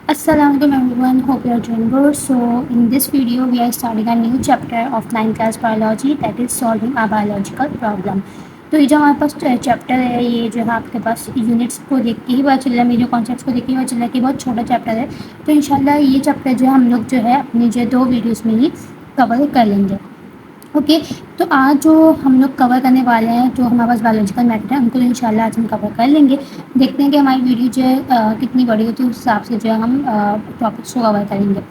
Assalamualaikum everyone, hope you are doing good. So in this video we are starting a new chapter of 9th class biology, that is solving a biological problem. तो ये जो हमारे पास chapter है, ये जो है आपके पास units को देख के ही पता चल रहा है, मेरे कॉन्सेप्ट्स को देख के ही पता चल रहा है कि बहुत छोटा चैप्टर है। तो इंशाल्लाह ये चैप्टर जो है हम लोग जो है अपनी जो 2 वीडियोस में ही कवर कर लेंगे। ओके, तो आज जो हम लोग कवर करने वाले हैं, जो हमारे पास बायोलॉजिकल मैटर है, उनको तो इंशाल्लाह आज हम कवर कर लेंगे। देखते हैं कि हमारी वीडियो जो है कितनी बड़ी होती है, उस हिसाब से जो है हम टॉपिक्स को कवर करेंगे।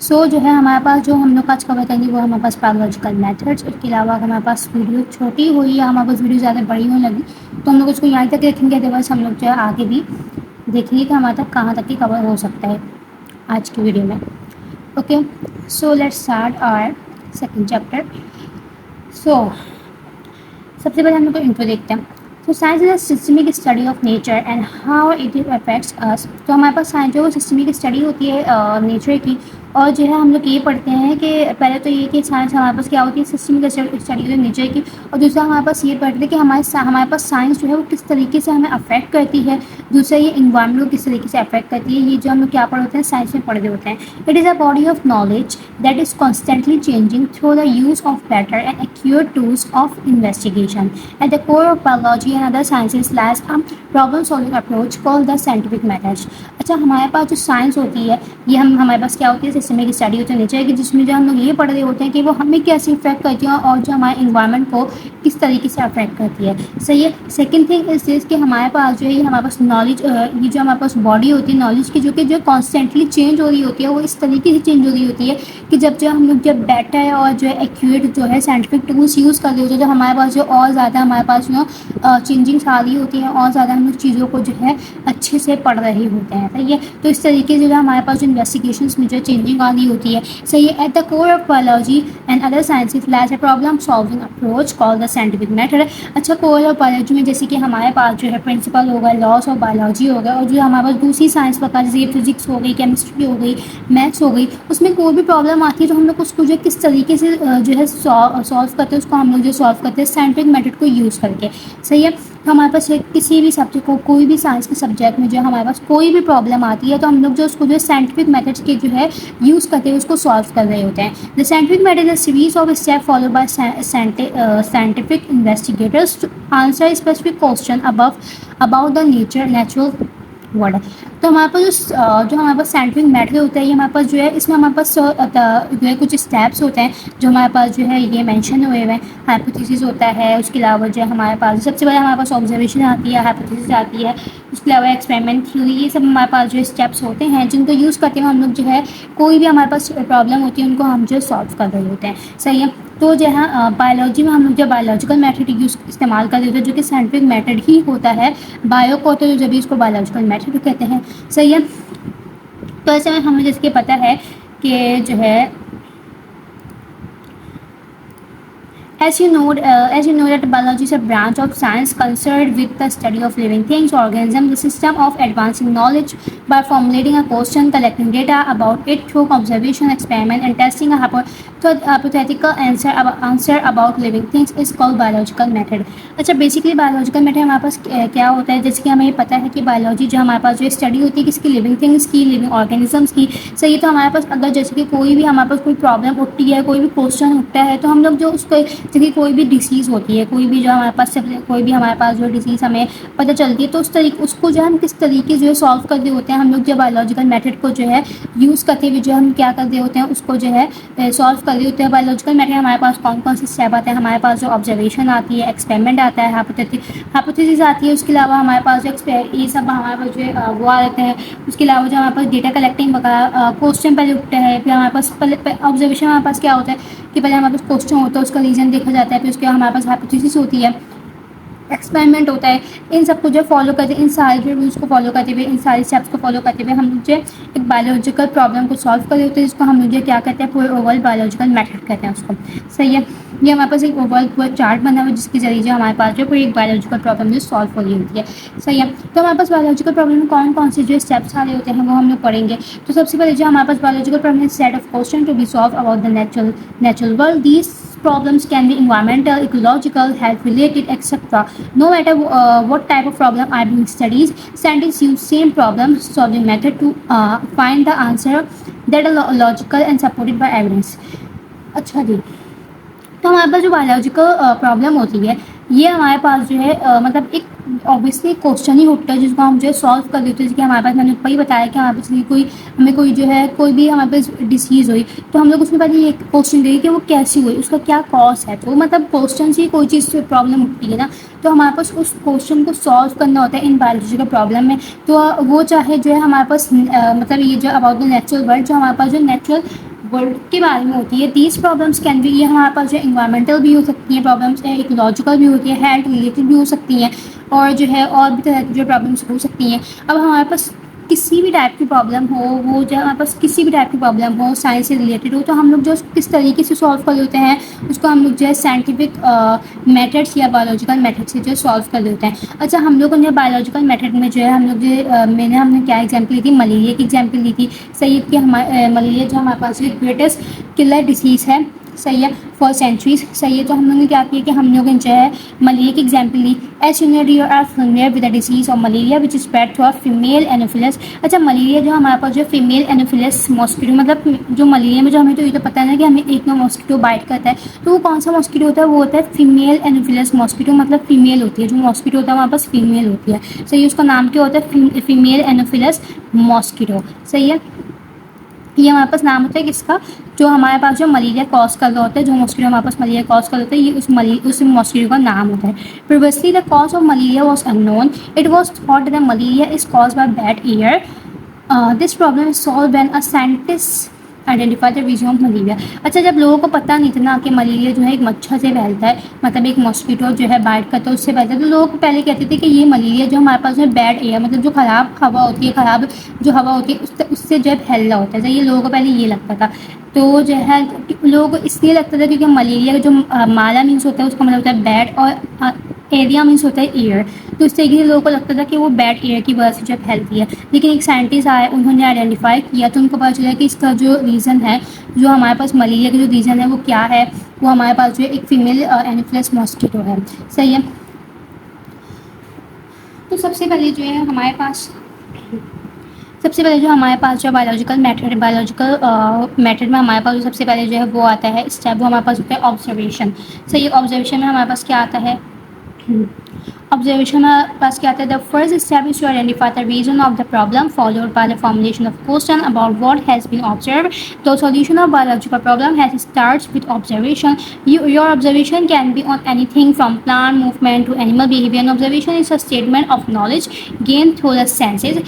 सो जो है हमारे पास जो हम लोग आज कवर करेंगे वो हमारे पास बायोलॉजिकल मैथड्स। इसके अलावा हमारे पास वीडियो छोटी हुई या हमारे पास वीडियो ज़्यादा बड़ी होने लगी तो हम लोग उसको यहाँ तक रखेंगे, अदरवाइज हम लोग जो है आगे भी देखेंगे कि हमारे तक कहाँ तक ही कवर हो सकता है आज की वीडियो में। Okay, so let's start our second chapter. So सबसे पहले हम लोग को इंट्रो देखते हैं। तो science is a systemic study of nature and how it affects us. तो हमारे पास साइंस जो सिस्टमिक स्टडी होती है नेचर की, और जो है हम लोग ये पढ़ते हैं कि पहले तो ये कि साइंस हमारे पास क्या होती है, सिस्टमिक स्टडी होती है नेचर की, और दूसरा हमारे पास ये पढ़ते हैं कि हमारे पास साइंस जो है वो किस तरीके से हमें अफेक्ट करती है, दूसरा ये इन्वायरमेंट को किस तरीके से अफेक्ट करती है। ये जो हम लोग क्या पढ़ होते हैं, साइंस में पढ़ते होते हैं। It is a body of knowledge that is constantly changing through the use of better and accurate tools of investigation. At the core of biology and other sciences lies a problem solving approach called the scientific methods. अच्छा, हमारे पास जो science होती है ये हमारे पास क्या होती है, सिस्टमिक स्टडी होती है नेचर की, जिसमें जो हम लोग ये पढ़ रहे होते हैं कि वो हमें कैसे इफेक्ट करती है और जो हमारे इन्वायरमेंट को किस तरीके से अफेक्ट करती है। सही है। सेकंड थिंग इज दिस कि हमारे पास जो है हमारे पास नॉलेज, ये जो हमारे पास बॉडी होती है नॉलेज की, जो कॉन्स्टेंटली चेंज हो रही होती है, वो इस तरीके से चेंज हो रही होती है कि जब हम लोग बेटर है और जो है एक्यूरेट जो है साइंटिफिक टूल्स यूज़ कर रहे होते हैं, तो हमारे पास जो और ज़्यादा हमारे पास जो चेंजिंग्स आ रही होती हैं और ज़्यादा हम लोग चीज़ों को जो है अच्छे से पढ़ रहे होते हैं। सही है। तो इस तरीके से जो हमारे पास जो इन्वेस्टिगेशंस में जो चेंजिंग आ रही होती है। सही है। At the core of biology and other sciences lies a problem solving approach called the scientific method. अच्छा, कोर ऑफ बायोलॉजी में जैसे कि हमारे पास जो है प्रिंसिपल होगा, लॉस ऑफ बायोलॉजी होगा, और जो हमारे पास दूसरी साइंस प्रकार जैसे फिजिक्स हो गई, केमिस्ट्री हो गई, मैथ्स हो गई, उसमें कोई भी प्रॉब्लम आती है तो हम लोग उसको जो किस तरीके से जो है सॉल्व करते हैं, उसको हम लोग जो सॉल्व करते हैं साइंटिफिक मेथड को यूज़ करके। सही है। तो हमारे पास किसी भी सब्जेक्ट को, कोई भी साइंस के सब्जेक्ट में जो हमारे पास कोई भी प्रॉब्लम आती है तो हम लोग जो उसको जो साइंटिफिक मेथड्स के जो है यूज़ करते हैं उसको सॉल्व कर रहे होते हैं। The scientific method is series of step follow by scientific investigators to answer specific question about the natural word. तो हमारे पास जो हमारे पास साइंटिफिक मेथड होता है, ये हमारे पास जो है इसमें हमारे पास जो है कुछ स्टेप्स होते हैं जो हमारे पास जो है ये मेंशन हुए हुए हैं। हाइपोथेसिस होता है, उसके अलावा जो है हमारे पास सबसे पहले हमारे पास ऑब्जर्वेशन आती है, हाइपोथेसिस आती है, उसके अलावा एक्सपेरिमेंट थ्योरी, ये सब हमारे पास जो स्टेप्स होते हैं जिनको यूज़ करते हुए हम लोग जो है कोई भी हमारे पास प्रॉब्लम होती है उनको हम जो सॉल्व कर रहे होते हैं। सही है। तो जो है बायोलॉजी में हम लोग जो बायोलॉजिकल मेथड यूज़ इस्तेमाल कर रहे होते हैं जो कि साइंटिफिक मेथड ही होता है, बायो को तो जब इसको बायोलॉजिकल मेथड कहते हैं। सही है। तो ऐसे में हमें जैसे कि पता है कि जो है as you know that biology is a branch of science concerned with the study of living things, organisms, the system of advancing knowledge by formulating a question, collecting data about it through observation, experiment, and testing a hypothetical answer about living things is called biological method। अच्छा, basically biological method हमारे पास क्या होता है, जैसे कि हमें पता है कि बायोलॉजी जो हमारे पास जो स्टडी होती है किसकी, लिविंग थिंग्स की, लिविंग ऑर्गेनिजम्स की। सही। तो हमारे पास अगर जैसे कि कोई भी हमारे पास कोई प्रॉब्लम उठती है, कोई भी क्वेश्चन उठता है, तो हम लोग जो उसको जैसे कि कोई भी डिसीज़ होती है, कोई भी जो हमारे पास कोई भी हमारे पास जो डिसीज़ हमें पता चलती है, तो उस तरीके उसको जो हम किस तरीके जो है सॉल्व कर रहे होते हैं, हम लोग जो बायोलॉजिकल मेथड को जो है यूज़ करते हुए जो हम क्या कर रहे होते हैं उसको जो है सॉल्व कर रहे होते हैं। बायोलॉजिकल मेथड हमारे पास कौन कौन से स्टेप आते हैं, हमारे पास जो ऑब्जर्वेशन आती है, एक्सपेरिमेंट आता है, हाइपोथेसिस आती है, उसके अलावा हमारे पास जो ये सब हमारे पास जो है वो आ जाते हैं। उसके अलावा जो हमारे पास डेटा कलेक्टिंग वगैरह क्वेश्चन पहले उठता है, फिर हमारे पास पहले ऑब्जर्वेशन हमारे पास क्या होता है कि पहले हमारे पास क्वेश्चन होता है, उसका रीज़न देखा जाता है, फिर उसके बाद हमारे पास हाइपोथेसिस होती है, एक्सपेरिमेंट होता है। इन सबको जो फॉलो करते हैं, इन सारे रूल्स को फॉलो करते हुए, इन सारे स्टेप्स को फॉलो करते हुए हम लोग जो एक बायोलॉजिकल प्रॉब्लम को सॉल्व कर रहे होते हैं, जिसको हम लोग जो क्या कहते हैं पूरे ओवरऑल बायोलॉजिकल मेथड कहते हैं उसको। सही है। ये हमारे पास एक ओवरऑल चार्ट बना हुआ है जिसके जरिए जो हमारे पास जो पूरी एक बायोलॉजिकल प्रॉब्लम जो सॉल्व हो रही होती है। सही है। तो हमारे पास बायोलॉजिकल प्रॉब्लम में कौन कौन से जो स्टेप्स आ रहे होते हैं वो हम लोग पढ़ेंगे। तो सबसे पहले जो हमारे पास बायोलॉजिकल प्रॉब्लम है, set of question to be solve about the natural world. These problems can be environmental, ecological, health related, etc. No matter what type of problem are being studied, scientists use same problem solving method to find the answer that are logical and supported by evidence. अच्छा जी, तो हमारे पास जो biological problem होती है ये हमारे पास जो है मतलब एक ऑब्वियसली क्वेश्चन ही उठता है जिसको हम जो है सॉल्व कर देते हैं। जैसे कि हमारे पास मैंने ऊपर ही बताया कि हमारे पास हमें कोई जो है कोई भी हमारे पास डिसीज़ हुई तो हम लोग उसमें पहले ये क्वेश्चन देंगे कि वो कैसी हुई, उसका क्या कॉज है। तो मतलब क्वेश्चन से ही कोई चीज़ प्रॉब्लम उठती है ना, तो हमारे पास उस क्वेश्चन को सॉल्व करना होता है इन बायोलॉजिकल प्रॉब्लम में। तो वो चाहे जो है हमारे पास मतलब ये जो अबाउट द नेचुरल वर्ल्ड, जो हमारे पास जो नेचुरल वर्ल्ड के बारे में होती है, दीज प्रॉब्लम्स कैन बी, ये हमारे पास जो इन्वायरमेंटल भी हो सकती हैं प्रॉब्लम्स, इकोलॉजिकल भी होती है, हेल्थ रिलेटेड भी हो सकती हैं, और जो है और भी तरह की जो प्रॉब्लम्स हो सकती हैं। अब हमारे पास किसी भी टाइप की प्रॉब्लम हो, वो जो हमारे पास किसी भी टाइप की प्रॉब्लम हो, साइंस से रिलेटेड हो, तो हम लोग जो किस तरीके से सॉल्व कर लेते हैं उसको हम लोग जो है साइंटिफिक मेथड्स या बायोलॉजिकल मेथड से जो सॉल्व कर लेते हैं। अच्छा, हम लोगों ने बायोलॉजिकल मेथड में जो है हम लोग जो हमने क्या एग्जाम्पल ली थी, मलेरिया की एग्जाम्पल ली थी। सही है कि हमारे मलेरिया जो हमारे पास ग्रेटेस्ट किलर डिसीज़ है, सही है, फॉर सेंचुरीज। सही है, तो हम लोगों ने क्या किया कि हम लोगों ने जो है मलेरिया की एग्जाम्पल ली। एज यूनियर are familiar with the disease of malaria which is spread through a female anopheles. अच्छा, मलेरिया जो हमारे पास जो फीमेल एनोफिलस मॉस्किटो, मतलब जो मलेरिया में जो हमें तो ये तो पता है ना कि हमें एक ना मॉस्किटो बाइट करता है, तो वो कौन सा मॉस्किटो होता है, वो होता है फीमेल एनोफिलस मॉस्किटो, मतलब फीमेल होती है, जो मॉस्किटो होता है हमारे पास फीमेल होती है। सही है, उसका नाम क्या होता है, फीमेल एनोफिलस मॉस्किटो। सही है, ये हमारे पास नाम होता है किसका, जो हमारे पास जो मलेरिया कॉज कर रहा होता है, जो मॉस्किटो हमारे पास मलेरिया कॉज कर होता है, ये उस मॉस्किटो का नाम होता है। Previously the cause of malaria was unknown, it was thought that malaria is cause by bad air. This problem is solve when a scientist identify the reason of malaria. अच्छा, जब लोगों को पता नहीं था ना कि मलेरिया जो है एक मच्छर से फैलता है, मतलब एक मॉस्किटो जो है बाइट करता है उससे फैलता है, तो लोग पहले कहते थे कि ये मलेरिया जो हमारे पास है बैड एयर, मतलब जो ख़राब हवा होती है, ख़राब जो हवा होती है उससे जो है फैल रहा होता है। ये लोगों को पहले ये लगता था। तो जो है लोगों को इसलिए लगता था क्योंकि मलेरिया का जो माला मीन्स होता है उसका मतलब होता है बैड, और एरिया मीन्स होता है एयर, तो इस तरीके से लोगों को लगता था कि वो बैड एयर की वजह से जब फैलती है। लेकिन एक साइंटिस्ट आए, उन्होंने आइडेंटिफाई किया, तो उनको पता चला कि इसका जो रीज़न है, जो हमारे पास मलेरिया का जो रीज़न है वो क्या है, वो हमारे पास जो है एक फीमेल एनोफिलस मॉस्किटो है। सही है, तो सबसे पहले जो है हमारे पास जो बायोलॉजिकल मेथड में हमारे पास सबसे पहले जो है वो आता है स्टेप, वो हमारे पास होता है ऑब्जर्वेशन। सही है, ऑब्जर्वेशन में हमारे पास क्या आता है, ऑब्जर्वेशन में पास क्या आता है, the first step is to identify the reason of the problem followed by the formulation of question about what has been observed. The solution of biological problem has starts with observation. Your observation can be on anything from plant movement to animal behaviour. Observation is a statement of knowledge gain through the senses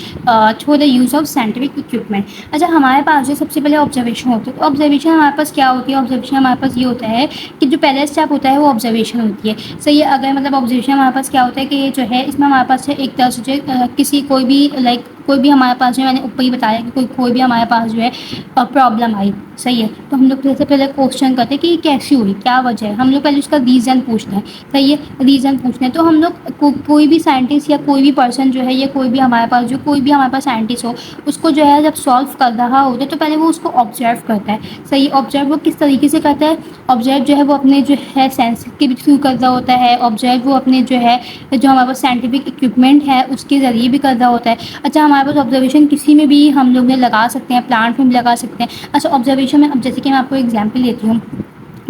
through the use of scientific equipment. अच्छा, हमारे पास जो सबसे पहले observation होती है, observation हमारे पास क्या होती है, ऑब्जर्वेशन हमारे पास ये होता है कि जो पहला स्टेप होता है वो ऑब्जर्वेशन होती है। सही है, अगर मतलब ऑब्जर्वेशन हमारे पास क्या होता है कि जो है इसमें हमारे पास है एक तरह से किसी कोई भी हमारे पास जो मैंने ऊपर ही बताया कि कोई भी हमारे पास जो है प्रॉब्लम आई। सही है, तो हम लोग सबसे पहले क्वेश्चन करते हैं कि ये कैसी हुई, क्या वजह है, हम लोग पहले उसका रीज़न पूछते हैं। सही है, रीज़न पूछते हैं, तो हम लोग कोई भी साइंटिस्ट या कोई भी पर्सन जो है, या कोई भी हमारे पास साइंटिस्ट हो, उसको जो है जब सॉल्व कर रहा होता है तो पहले वो उसको ऑब्जर्व करता है। सही, ऑब्जर्व वो किस तरीके से करता है, ऑब्जर्व जो है वो अपने जो है सेंस के थ्रू कर रहा होता है, ऑब्जर्व वो अपने जो है जो हमारे पास साइंटिफिक इक्विपमेंट है उसके ज़रिए भी कर रहा होता है। अच्छा, हमारे पास ऑब्जर्वेशन किसी में भी हम लोग ने लगा सकते हैं, प्लांट में भी लगा सकते हैं। अच्छा, ऑब्जर्वेशन में अब जैसे कि मैं आपको एग्जांपल लेती हूँ,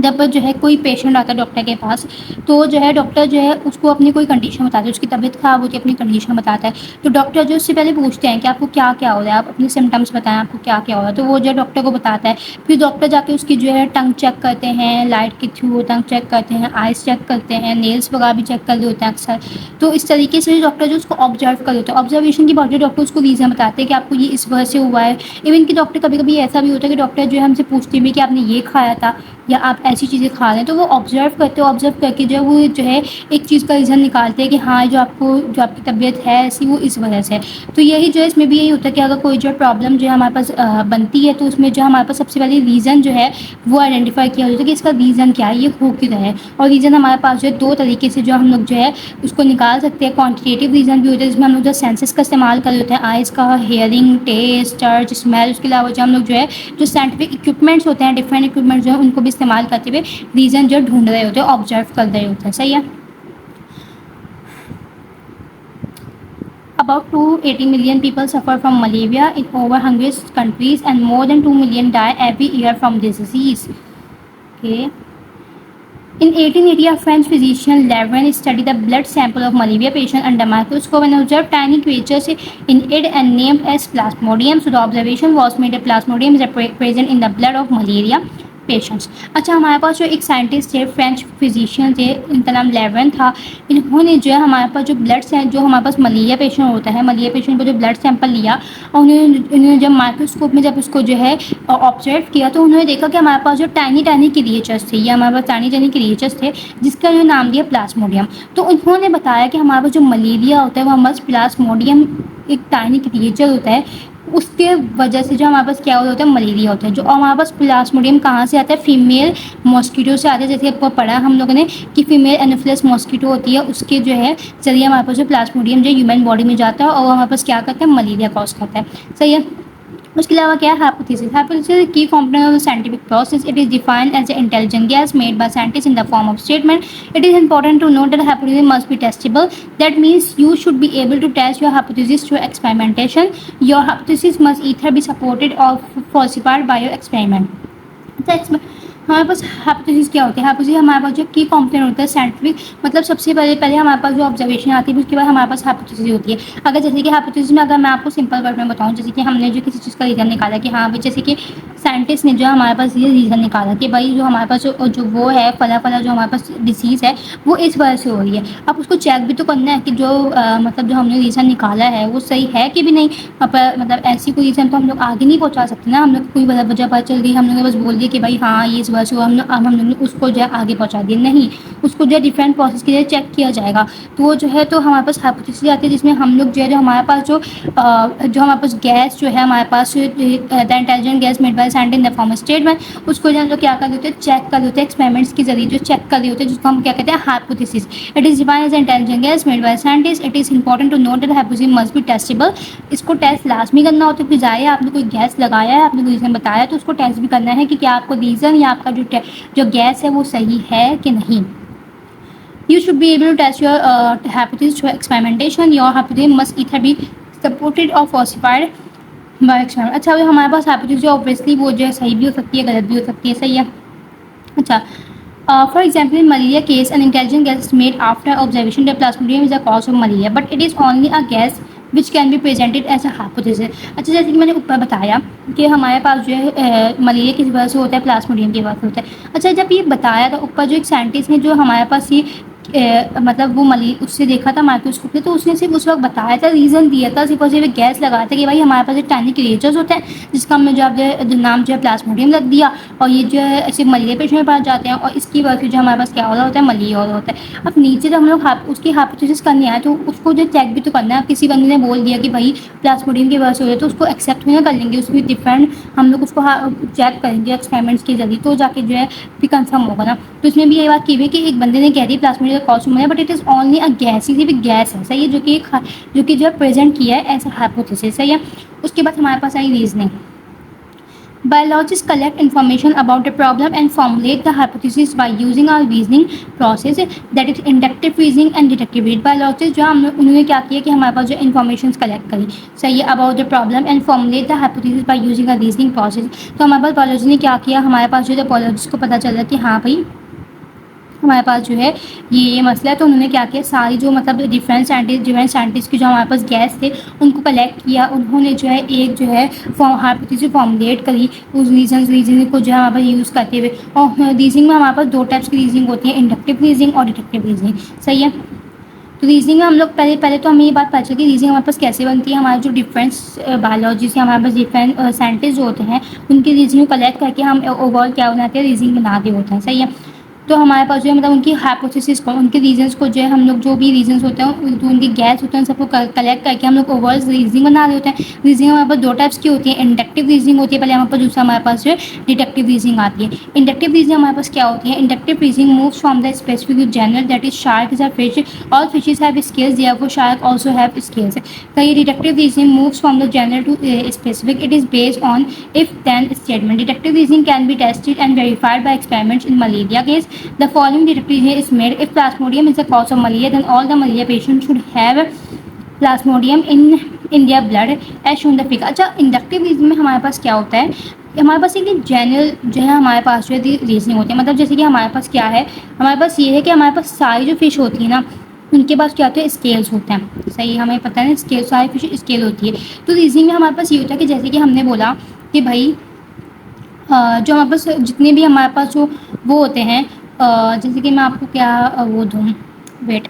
जब जो है कोई पेशेंट आता है डॉक्टर के पास, तो जो है डॉक्टर जो है उसको अपनी कोई कंडीशन बताता है, उसकी तबीयत ख़राब होती है, अपनी कंडीशन बताता है, तो डॉक्टर जो उससे पहले पूछते हैं कि आपको क्या क्या हो रहा है, आप अपने सिम्टम्स बताएं, आपको क्या क्या हो रहा है, तो वो जो है डॉक्टर को बताता है। फिर डॉक्टर जाके उसकी जो है टंग चेक करते हैं, लाइट के थ्रू टंग चेक करते हैं, आइस चेक करते हैं, नेल्स वगैरह भी चेक कर रहे होते हैं अक्सर। तो इस तरीके से डॉक्टर जो उसको ऑब्जर्व कर होता है, ऑब्जर्वेशन की बात डॉक्टर उसको रीज़न बताते हैं कि आपको ये इस वजह से हुआ है। इवन कि डॉक्टर कभी कभी ऐसा भी होता है कि डॉक्टर जो है हमसे पूछते भी कि आपने ये खाया था या आप ऐसी चीज़ें खा रहे हैं, तो वो ऑब्जर्व करते हो, ऑब्जर्व करके जो वो जो है एक चीज़ का रीज़न निकालते हैं कि हाँ जो आपकी तबीयत है ऐसी वो इस वजह से। तो यही जो है इसमें भी यही होता है कि अगर कोई जो प्रॉब्लम जो है हमारे पास बनती है, तो उसमें जो हमारे पास सबसे पहले रीज़न जो है वो आइडेंटिफाई किया जाता है कि इसका रीज़न क्या है, ये हो क्यों रहा है। और रीज़न हमारे पास जो है दो तरीके से जो हम लोग जो है उसको निकाल सकते हैं। क्वान्टिटेटिव रीज़न भी होता है जिसमें हम लोग जो सेंसेस का इस्तेमाल कर लेते हैं, आइज़ का, हेयरिंग, टेस्ट, टच, स्मेल। उसके अलावा जो हम लोग जो है जो साइंटिफिक इक्विपमेंट्स होते हैं, डिफरेंट इक्विपमेंट्स जो है उनको भी इस्तेमाल करते हुए रीज़न जो ढूंढ रहे होते हैं, ऑब्जर्व कर रहे होते हैं। सही है। About 280 million people suffer from malaria in over 100 countries and more than 2 million die every year from this disease. Okay. In 1880, a French physician Levin studied the blood sample of malaria patient under microscope and observed tiny creatures in it and named as plasmodium. So the observation was made that plasmodium is present in the blood of malaria patients. अच्छा, हमारे पास जो एक scientist थे, French physician थे, इनका नाम लेवन था। इन्होंने जो है हमारे पास जो हमारे पास मलेरिया पेशेंट होता है, मलेरिया पेशेंट को जो ब्लड सैंपल लिया और उन्होंने जब माइक्रोस्कोप में जब उसको जो है ऑब्जर्व किया तो उन्होंने देखा कि हमारे पास जो टाइनी क्रिएचर्स थे, ये हमारे पास टाइनी क्रिएचर्स थे जिसका जो नाम दिया प्लाज्मोडियम। तो उन्होंने बताया कि हमारे पास जो मलेरिया होता है वो हमारे पास प्लाज्मोडियम एक टाइनी क्रिएचर होता है, उसके वजह से जो हमारे पास क्या होता है, मलेरिया होता है। जो हमारे पास प्लाज्मोडियम कहाँ से आता है, फीमेल मॉस्किटो से आता है। जैसे आपको पढ़ा हम लोगों ने कि फीमेल एनोफिलस मॉस्किटो होती है, उसके जो है जरिए हमारे पास जो प्लाज्मोडियम जो ह्यूमन बॉडी में जाता है और हमारे पास क्या करता है, मलेरिया कॉज करता है। सही है। उसके अलावा क्या है, hypothesis. Hypothesis key component of the scientific process. It is defined as a intelligent gas made by scientist in the form of statement. It is important to note that hypothesis must be testable. That means you should be able to test your hypothesis through experimentation. Your hypothesis must either be supported और falsified by your experiment. हमारे पास hypothesis क्या होती है, hypothesis हमारे पास जो की component होता है साइंटिफिक, मतलब सबसे पहले हमारे पास जो ऑब्जर्वेशन आती है उसके बाद हमारे पास हाइपोथेसिस होती है। अगर जैसे कि हाइपोथेसिस में अगर मैं आपको सिंपल वर्ड में बताऊं, जैसे कि हमने जो किसी चीज़ का रीज़न निकाला कि हाँ भाई, जैसे कि साइंटिस्ट ने जो हमारे पास ये रीज़न निकाला कि भाई जो हमारे पास जो वो है फला जो हमारे पास डिसीज़ है वो इस वजह से हो रही है। अब उसको चेक भी तो करना है कि जो मतलब जो हमने रीज़न निकाला है वो सही है कि भी नहीं। मतलब ऐसी कोई रीज़न तो हम लोग आगे नहीं पहुँचा सकते ना। हम लोग कोई वजह पता चल गई, हम लोग ने बस बोल दिया कि भाई हाँ ये इस वजह से हम लोग ने उसको जो है आगे पहुँचा दिया, नहीं। उसको जो है डिफरेंट प्रोसेस के लिए चेक किया जाएगा। तो वो जो है तो हमारे पास हाइपोथेसिस आती है जिसमें हम लोग जो है जो हमारे पास जो हमारे पास गैस जो है हमारे पास the intelligent gas made by scientist in the form of statement, उसको जो हम लोग क्या कर देते हैं, चेक कर देते हैं एक्सपेरिमेंट्स के जरिए जो चेक कर रहे होते हैं, जिसको हम क्या कहते हैं, hypothesis. It is defined as intelligent gas made by scientist. It is important to note that hypothesis must be testable. इसको टेस्ट लाजमी करना होता है। फिर जाए आपने कोई गैस लगाया है, आपने कोई रीज़न बताया, तो उसको टेस्ट भी करना है कि क्या आपको रीज़न या आपका जो गैस है वो सही है कि नहीं। You should be able to test your hypothesis through experimentation. Your hypothesis must either be supported or falsified by experiment. अच्छा, अभी हमारे पास हाइपोथेसिस जो ऑब्वियसली वो जो है सही भी हो सकती है, गलत भी हो सकती है। सही है। अच्छा, for example, in malaria case, an intelligent guess is made after observation that plasmodium is the cause of malaria, but it is only a guess which can be presented as a hypothesis. अच्छा, जैसे कि मैंने ऊपर बताया कि हमारे पास जो है मलेरिया किस वजह से होता है, प्लाज्मोडियम की वजह से होता है। अच्छा, जब ये बताया था ऊपर जो एक साइंटिस्ट ने जो हमारे पास ये मतलब वो उससे देखा था माइक्रोस्कोप में, तो उसने सिर्फ उस वक्त बताया था, रीज़न दिया था, सिर्फ और सिर्फ गैस लगाया था कि भाई हमारे पास एक टाइनी क्रिएचर्स होते हैं जिसका हमने जो नाम जो है प्लाज्मोडियम रख दिया, और ये जो है ऐसे मलेरिया पेशेंट में पास जाते हैं और इसकी वजह से जो हमारे पास क्या हो रहा होता है, मलेरिया हो रहा होता है। अब नीचे जब हम लोग उसकी हाइपोथेसिस करने आए तो उसको जो चेक भी तो करना है। किसी बंदे ने बोल दिया कि भाई प्लाज्मोडियम की वजह से हो रहा है तो उसको एक्सेप्ट नहीं कर लेंगे, उसकी डिफरेंट हम लोग उसको चेक करेंगे एक्सपेरिमेंट्स के जरिए, तो जाके जो है फिर कंफर्म होगा ना। तो इसमें भी ये बात की हुई कि एक बंदे ने कह दी प्लाज्मोडियम कॉज है, but it is only a gas, ये भी गैस है। सही है, जो कि जो है प्रेजेंट किया है एज अ हाइपोथेसिस। सही है। उसके बाद हमारे पास आई reasoning. Biologists collect information about the problem and formulate the hypothesis by using our reasoning process, that is inductive reasoning and deductive reasoning. Biologists जो उन्होंने क्या किया कि हमारे पास जो इन्फॉर्मेशन कलेक्ट करी, सही है, about the problem and formulate the hypothesis by using a reasoning process. तो हमारे पास बायोलॉजी ने क्या किया, हमारे पास जो बायोलॉजिस्ट को पता चला कि हाँ भाई हमारे पास जो है ये मसला है, तो उन्होंने क्या किया, सारी जो मतलब डिफरेंट साइंटिस्ट की जो हमारे पास गैस थे उनको कलेक्ट किया। उन्होंने जो है एक जो है हाइपोथेसिस फॉर्मुलेट करी उस रीजनिंग को जो है हमारे पास यूज़ करते हुए। और रीजनिंग में हमारे पास दो टाइप्स की रीजनिंग होती है, इंडक्टिव रीजनिंग और डिडक्टिव रीजनिंग। सही है। तो रीजनिंग में हम लोग पहले तो हमें ये बात पता चली कि रीजनिंग हमारे पास कैसे बनती है। हमारे जो डिफरेंट बायोलॉजी से हमारे पास डिफरेंट साइंटिस्ट जो होते हैं उनकी रीजनिंग कलेक्ट करके हम ओवरऑल क्या बनाते हैं, रीजनिंग बनाते होते हैं। सही है। तो हमारे पास जो है मतलब उनकी हाइपोथेसिस को, उनके रीजंस को जो है हम लोग, जो भी रीजंस होते हैं, जो उनके गैस होते हैं, उन सबको कलेक्ट करके हम लोग ओवरऑल रीजनिंग बना रहे होते हैं। रीजनिंग हमारे पास दो टाइप्स की होती है, इंडक्टिव रीजनिंग होती है पहले हमारे पास, दूसरा हमारे पास जो है डिडक्टिव रीजनिंग आती है। इंडक्टिव रीजनिंग हमारे पास क्या होती है? Inductive reasoning moves from the specific to general, that is shark is a fish, all fishes have scales, therefore shark also have scales. तो ये deductive reasoning moves from the general to specific, it is based on if then statement. Deductive reasoning can be tested and verified by experiments in malaria case. The following deductive reasoning is made: if plasmodium is the cause of malaria, then all the malaria patients should have plasmodium in their blood as shown the figure. अच्छा, inductive reasoning में हमारे पास क्या होता है? हमारे पास एक general जो है हमारे पास जो है रीजनिंग होती है, मतलब जैसे कि हमारे पास क्या है, हमारे पास ये है कि हमारे पास सारी जो फिश होती है ना, उनके पास क्या होते हैं? स्केल्स होते हैं। सही, हमें पता है ना, स्केल, सारी फिश स्केल होती है। तो रीजनिंग में हमारे पास ये होता है कि जैसे कि हमने बोला कि भाई जो हमारे पास जितने भी हमारे पास जो वो होते हैं, जैसे कि मैं आपको क्या वो दूँ, वेट,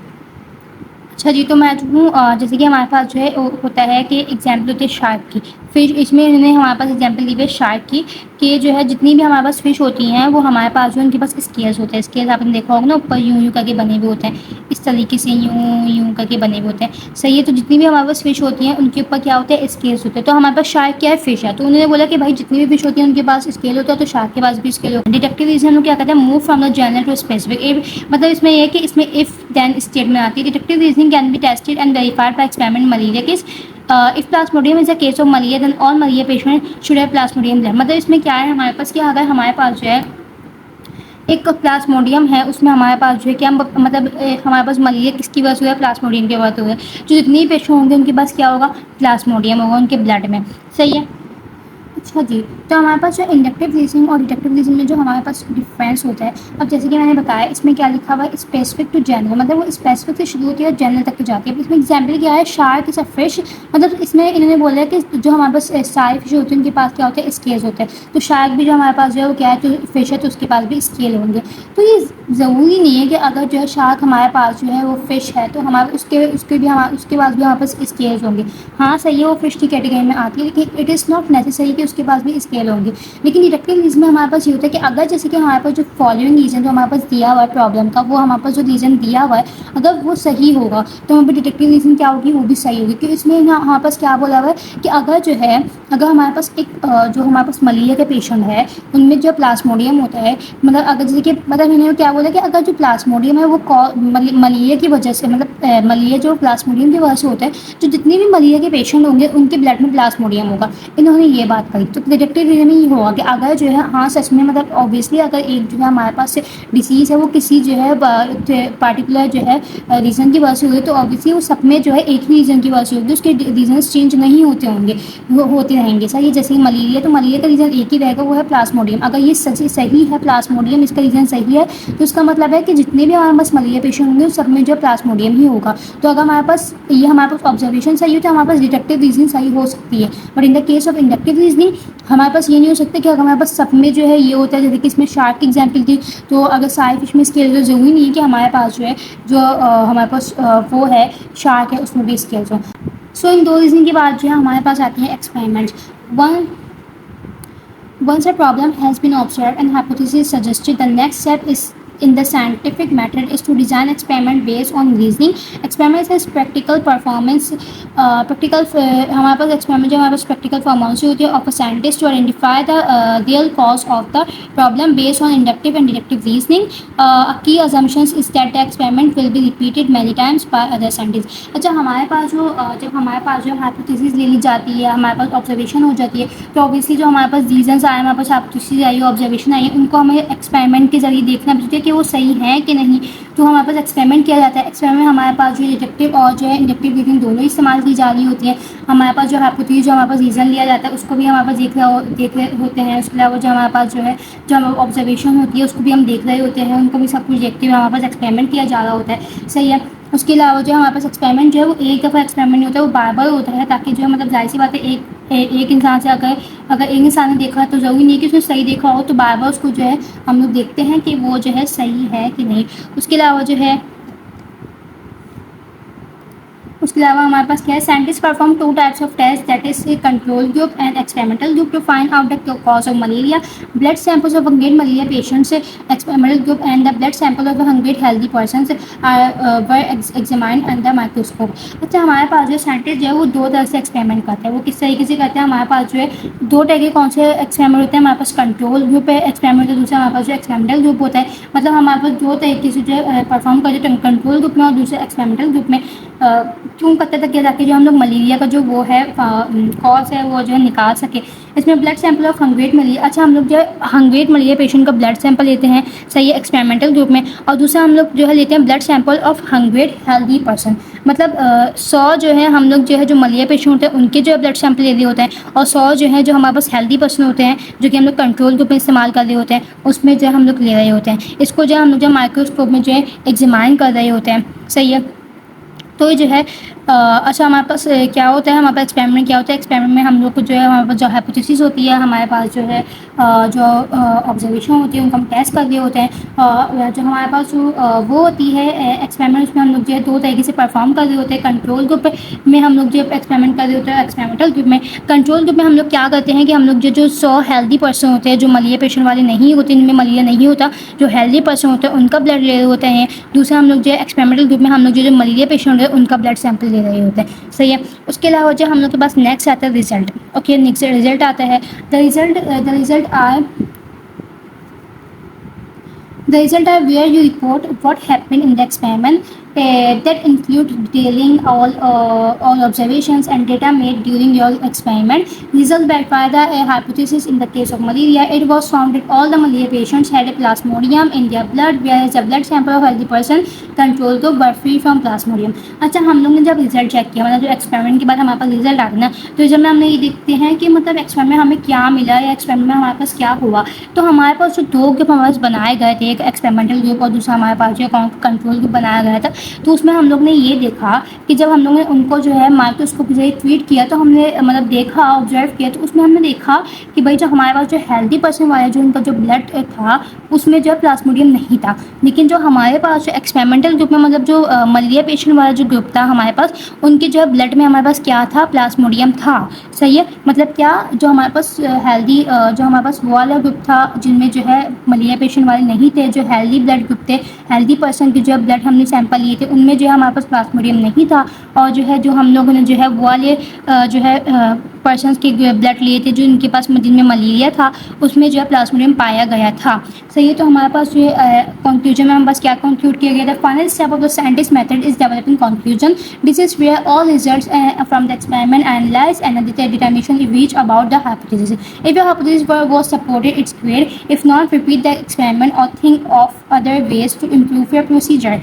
अच्छा जी, तो मैं जो हूँ जैसे कि हमारे पास जो है होता है कि एग्जाम्पल होती है शार्क की। फिश, इसमें इन्होंने हमारे पास एग्जाम्पल दी है शार्क की, कि जो है जितनी भी हमारे पास फिश होती हैं वो हमारे पास जो उनके पास स्केल्स होते हैं। स्केल्स आपने देखा होगा ना, ऊपर यूँ यूँ करके बने हुए होते हैं, इस तरीके से यूँ यूँ करके बने हुए होते हैं। सही है, तो जितनी भी हमारे पास फिश होती हैं उनके ऊपर क्या होते हैं? स्केल्स होते हैं। तो हमारे पास शार्क क्या है? फिश है। तो उन्होंने बोला कि भाई जितनी भी फिश होती है उनके पास स्केल होता है, तो शार्क के पास भी स्केल होता है। डिडक्टिव रीजन हम लोग क्या कहते हैं? Move from the general to specific, मतलब इसमें यह है कि इसमें इफ देन स्टेटमेंट आती है। Deductive reasoning can be tested and verified by experiment malaria case. If plasmodium is a case of malaria, then all malaria patients should have plasmodium blood. मतलब इसमें क्या है हमारे पास, क्या अगर हमारे पास जो है एक प्लाज्मोडियम है, उसमें हमारे पास जो है क्या मतलब हमारे पास मलेरिया किसकी वजह से हुआ है? प्लाज्मोडियम की वजह से हुआ है। जो जितने भी पेशेंट होंगे उनके पास क्या होगा? प्लाज्मोडियम होगा उनके ब्लड में। सही है। अच्छा जी, तो हमारे पास जो इंडक्टिव रीजनिंग और डिडक्टिव रीजनिंग में जो हमारे पास डिफरेंस होता है, अब जैसे कि मैंने बताया इसमें क्या लिखा हुआ है? स्पेसिफिक टू जनरल, मतलब वो स्पेसिफिक से शुरू होती है और जनरल तक जाती है। इसमें एग्जाम्पल क्या है? शार्क इज अ फिश, मतलब इसमें इन्होंने बोला है कि जो हमारे पास सारी फिश होती है उनके पास क्या होते हैं? स्केल्स होते हैं। तो शार्क भी जो हमारे पास जो है वो क्या है? तो फिश है, तो उसके पास भी स्केल होंगे। तो ये ज़रूरी नहीं है कि अगर जो है शार्क हमारे पास जो है वो फिश है तो हमारे उसके पास भी हमारे पास स्केल्स होंगे। हाँ सही है, वो फिश की कैटेगरी में आती है, लेकिन इट इज़ नॉट नेसेसरी कि उसके पास भी स्केल होंगे। लेकिन डिडक्टिव रीजन में हमारे पास ये होता है कि अगर जैसे कि हमारे पास जो फॉलोइंग रीजन जो हमारे पास दिया हुआ है प्रॉब्लम का, वो हमारे पास जो रीजन दिया हुआ है अगर वो सही होगा तो हमारे पास डिडक्टिव रीजन क्या होगी? वो भी सही होगी। क्योंकि इसमें हमारे पास क्या बोला हुआ है कि अगर जो है अगर हमारे पास एक जो हमारे पास मलेरिया के पेशेंट है उनमें जो प्लाज्मोडियम होता है, मतलब अगर जैसे कि मतलब मैंने क्या बोला कि अगर जो प्लाज्मोडियम है वो मलेरिया की वजह से, मतलब मलेरिया जो प्लाज्मोडियम की वजह से होता है, जो जितने भी मलेरिया के पेशेंट होंगे उनके ब्लड में प्लाज्मोडियम होगा। इन्होंने ये बात कही। तो डिडक्टिव रीजन में ये होगा कि अगर जो है हाँ सच में, मतलब ऑब्वियसली अगर एक जो है हमारे पास से डिसीज़ है वो किसी जो है पार्टिकुलर जो है रीज़न की वजह से हुई, तो ऑब्वियसली वो सब में जो है एक ही रीज़न की वजह से होगी, उसके रीजन्स चेंज नहीं होते होंगे, वो होते रहेंगे। सही है, जैसे कि मलेरिया, तो मलेरिया का रीज़न एक ही रहेगा, वो है प्लाज्मोडियम। अगर ये सही है प्लाज्मोडियम, इसका रीज़न सही है, तो इसका मतलब है कि जितने भी हमारे पास मलेरिया पेशेंट होंगे सब में जो है प्लाज्मोडियम ही होगा। तो अगर हमारे पास ऑब्जर्वेशन सही हो तो हमारे पास डिडक्टिव रीजनिंग सही हो सकती है। But in the case of inductive reasoning हमारे पास ये नहीं हो सकता कि अगर हमारे पास सब में जो है ये होता है, जैसे कि इसमें शार्क की एग्जाम्पल थी, तो अगर सारे फिश में स्केल, तो ज़रूरी नहीं है कि हमारे पास जो है जो हमारे पास वो है शार्क है उसमें भी स्केल्स हो। सो इन दो रीजन के बाद जो है हमारे पास आती है experiment. Once a problem has been observed and hypothesis suggested, the next step is in the scientific method is to design experiment based on reasoning. Experiment is practical performance, हमारे पास experiment जो हमारे पास practical performance होती है of a scientist to identify the real cause of the problem based on inductive and deductive reasoning. A key assumptions is that the experiment will be repeated many times by other scientists. अच्छा, हमारे पास जो जब हमारे पास जो hypothesis ले ली जाती है, हमारे पास observation हो जाती है, तो ऑब्वियसली जो हमारे पास रीजन्स आए, हमारे पास hypothesis आई, ऑब्जर्वेशन आई है, उनको हमें एक्सपेरिमेंट के जरिए देखना पड़ता है कि वो सही है कि नहीं। तो हमारे पास एक्सपेरिमेंट किया जाता है। एक्सपेरिमेंट हमारे पास जो डिडक्टिव और जो है इंडक्टिव रीजनिंग दोनों इस्तेमाल की जा रही होती है। हमारे पास जो हाइपोथेसिस जो हमारे पास रीजन लिया जाता है उसको भी हमारे पास देख रहे होते हैं। उसके अलावा जो हमारे पास जो है जो हमारी ऑब्जर्वेशन होती है उसको भी हम देख रहे होते हैं, उनको भी सब कुछ देखते हुए हमारे पास एक्सपेरिमेंट किया जा रहा होता है। सही है। उसके अलावा जो हमारे पास एक्सपेरिमेंट जो है वो एक दफ़ा एक्सपेरिमेंट नहीं होता है, वो बार बार होता है, ताकि जो है मतलब जाहिर सी बात है एक इंसान से अगर एक इंसान ने देखा तो ज़रूरी नहीं कि उसने सही देखा हो, तो बार बार उसको जो है हम लोग देखते हैं कि वो जो है सही है कि नहीं। उसके अलावा जो है उसके अलावा हमारे पास क्या है, scientist perform 2 types of test, that is control group and experimental group to find out the cause of malaria. Blood samples of 100 malaria patients, experimental group and the blood sample of 100 healthy persons were examined under microscope. अच्छा, हमारे पास जो scientist जो है वो 2 तरह से experiment करते हैं. वो किस तरीके से करते हैं, हमारे पास जो है 2 तरह के कौन से एक्सपेरिमेंट होते हैं, हमारे पास कंट्रोल ग्रुप है एक्सपेरिमेंट, दूसरा हमारे पास जो एक्सपेरिमेंटल ग्रुप होता है. मतलब हमारे पास 2 तरीके से जो परफॉर्म करते हैं, कंट्रोल ग्रुप में और दूसरे एक्सपेरिमेंटल ग्रुप में. क्यों करते थे, ताकि जो हम लोग मलेरिया का जो वो है कॉज है वो जो है निकाल सके. इसमें ब्लड सैंपल ऑफ 100 मलेरिया. अच्छा, हम लोग जो है 100 मलेरिया पेशेंट का ब्लड सैंपल लेते हैं, सही है, एक्सपेरिमेंटल ग्रुप में. और दूसरा हम लोग जो है लेते हैं blood sample of 100 healthy person. मतलब 100 जो है हम लोग जो है जो मलेरिया पेशेंट होते हैं उनके जो है ब्लड सैंपल ले रहे होते हैं, और 100 जो है जो हमारे पास हेल्दी पर्सन होते हैं जो कि हम लोग कंट्रोल ग्रुप में इस्तेमाल कर रहे होते हैं, उसमें जो हम लोग ले रहे होते हैं. इसको जो हम लोग जो माइक्रोस्कोप में जो है एग्जामाइन कर रहे होते हैं, सही है. तो ये जो है अच्छा, हमारे पास क्या होता है, हमारे पास एक्सपेरिमेंट क्या होता है. एक्सपेरिमेंट में हम लोग को जो है हमारे पास जो हाइपोथेसिस होती है, हमारे पास जो है जो ऑब्जर्वेशन होती है उनको हम टेस्ट कर रहे होते हैं. जो हमारे पास जो वो होती है एक्सपेरिमेंट, उसमें हम लोग जो है 2 तरीके से परफॉर्म कर रहे होते हैं. कंट्रोल ग्रुप में हम लोग जो एक्सपेरिमेंट कर रहे होते हैं, एक्सपेरिमेंटल ग्रुप में. कंट्रोल ग्रुप में हम लोग क्या करते हैं कि हम लोग जो 100 हेल्दी पर्सन होते हैं, जो मलेरिया पेशेंट वाले नहीं होते, इनमें मलेरिया नहीं होता, जो हेल्दी पर्सन होते हैं उनका ब्लड ले रहे होते हैं. दूसरा हम लोग जो है एक्सपेरिमेंटल ग्रुप में हम लोग जो मलेरिया पेशेंट होते हैं उनका ब्लड सैंपल ले रहे होते हैं, सही है. उसके अलावा जो हम लोग के पास नेक्स्ट आता है रिजल्ट. ओके, नेक्स्ट रिजल्ट आता है. The result are where you report what happened in the experiment. That include detailing all observations and data made during your experiment. Results verify the hypothesis in the case of malaria. It was found that all the malaria patients had a plasmodium in their blood, whereas the blood sample of healthy person control group were free from plasmodium. अच्छा, हम लोग ने जब result check किया, मतलब जो experiment के बाद हमारे पास रिजल्ट आता है ना, तो रिजल्ट में हमने ये देखते हैं कि मतलब एक्सपेरिमेंट में हमें क्या मिला या एक्सपेरिमेंट में हमारे पास क्या हुआ. तो हमारे पास जो 2 ग्रुप हमारे पास बनाए गए थे, एक एक्सपेरिमेंटल ग्रुप और दूसरा हमारे पास जो कंट्रोल ग्रुप बनाया गया था. तो उसमें हम लोग ने ये देखा कि जब हम लोग ने उनको जो है माइक्रोस्कोप से ट्रीट किया, तो हमने मतलब देखा, ऑब्जर्व किया, तो उसमें हमने देखा कि भाई जो हमारे पास जो हेल्दी पर्सन वाला जो उनका जो ब्लड था उसमें जो है प्लाज्मोडियम नहीं था. लेकिन जो हमारे पास जो एक्सपेरिमेंटल ग्रुप में मतलब जो मलेरिया पेशेंट वाला जो ग्रुप था हमारे पास, उनके जो है ब्लड में हमारे पास क्या था, प्लाज्मोडियम था, सही है. मतलब क्या, जो हमारे पास हेल्दी जो हमारे पास वो वाला ग्रुप था जिनमें जो है मलेरिया पेशेंट वाले नहीं थे, जो हेल्दी ब्लड ग्रुप थे, हेल्दी पर्सन के जो है ब्लड हमने सैंपल लिए थे, उनमें जो है हमारे पास प्लाज्मोडियम नहीं था. और जो है जो हम लोगों ने जो है वो वाले जो है पर्सन्स के ब्लड लिए थे जो इनके पास जिनमें मलेरिया था, उसमें जो है प्लाज्मोडियम पाया गया था, सही है. तो हमारे पास जो कंक्लूजन में हम बस क्या कंक्लूड किया गया था, final step of the scientist method is developing conclusion. This is where all results from the experiment analyze and determination if reach about the hypothesis. If your hypothesis was supported, it's great. If not, repeat the experiment और think of other ways to improve your procedure.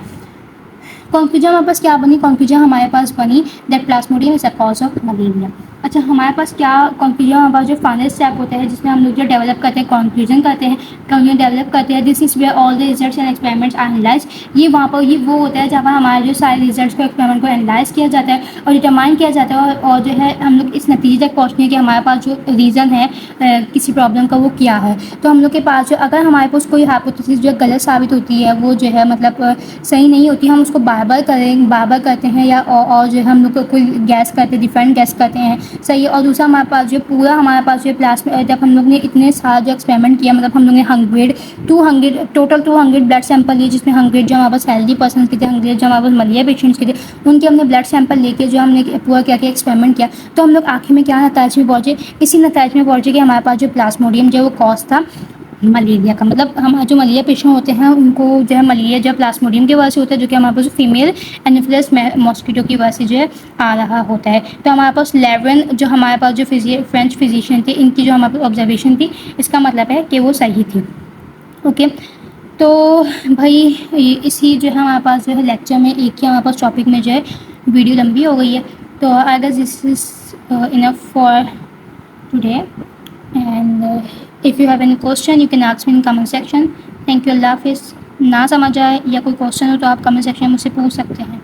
Conclusion हमारे पास क्या बनी, conclusion हमारे पास बनी that plasmodium is a cause of malaria. अच्छा, हमारे पास क्या कंक्लूजन, हमारे पास जो फाइनल स्टेप होता है जिसमें हम लोग जो डेवलप करते हैं, कंक्लूजन करते हैं, कंक्लूजन डेवलप करते हैं. This is where all the results and experiments are analyse. ये वहाँ पर ये वो होता है जहाँ पर हमारे जो सारे रिजल्ट्स को एक्सपेरिमेंट को एनालाइज किया जाता है और डिटरमाइन किया जाता है, और जो है हम लोग इस नतीजे तक पहुँचने कि हमारे पास जो रीज़न है किसी प्रॉब्लम का वो क्या है. तो हम लोग के पास जो अगर हमारे पास कोई हाइपोथेसिस जो गलत साबित होती है, वो जो है मतलब सही नहीं होती, हम उसको बार बार करते हैं या और जो है हम लोग कोई गैस करते हैं, डिफरेंट गैस करते हैं, सही है. और दूसरा हमारे पास जो पूरा हमारे पास जो प्लाज्मा, जब हम लोग ने इतने सारा जो एक्सपेरिमेंट किया, मतलब हम लोग ने 200 टोटल 200 ब्लड सैंपल लिए, जिसमें 100 जो हमारे पास हेल्दी पर्सन के थे, 100 जो हमारे पास मलेरिया पेशेंट्स के थे, उनके हमने ब्लड सैंपल लेके जो हमने पूरा क्या क्या एक्सपेरिमेंट किया. तो हम लोग आखिर में क्या नतीजे में पहुँचे, इसी नतीजे में पहुँचे कि हमारे पास जो प्लाज्मोडियम जो वो कॉज था मलेरिया का. मतलब हमारे जो मलेरिया पेशेंट होते हैं उनको जो है मलेरिया जो प्लाज्मोडियम की वजह से होता है, जो कि हमारे पास फीमेल एनोफिलस मॉस्किटो की वजह से जो है आ रहा होता है. तो हमारे पास 11 जो हमारे पास जो फ्रेंच फिजिशियन थे, इनकी जो हमारे पास ऑब्जर्वेशन थी, इसका मतलब है कि वो सही थी. ओके, तो भाई इसी जो है हमारे पास जो है लेक्चर में एक ही हमारे पास टॉपिक में जो है वीडियो लंबी हो गई है. तो I guess this is enough for today, and if you have any question you can ask me in comment section. thank you. अल्लाह हाफिज़. ना समझ आए या कोई क्वेश्चन हो तो आप कमेंट सेक्शन में मुझसे पूछ सकते हैं.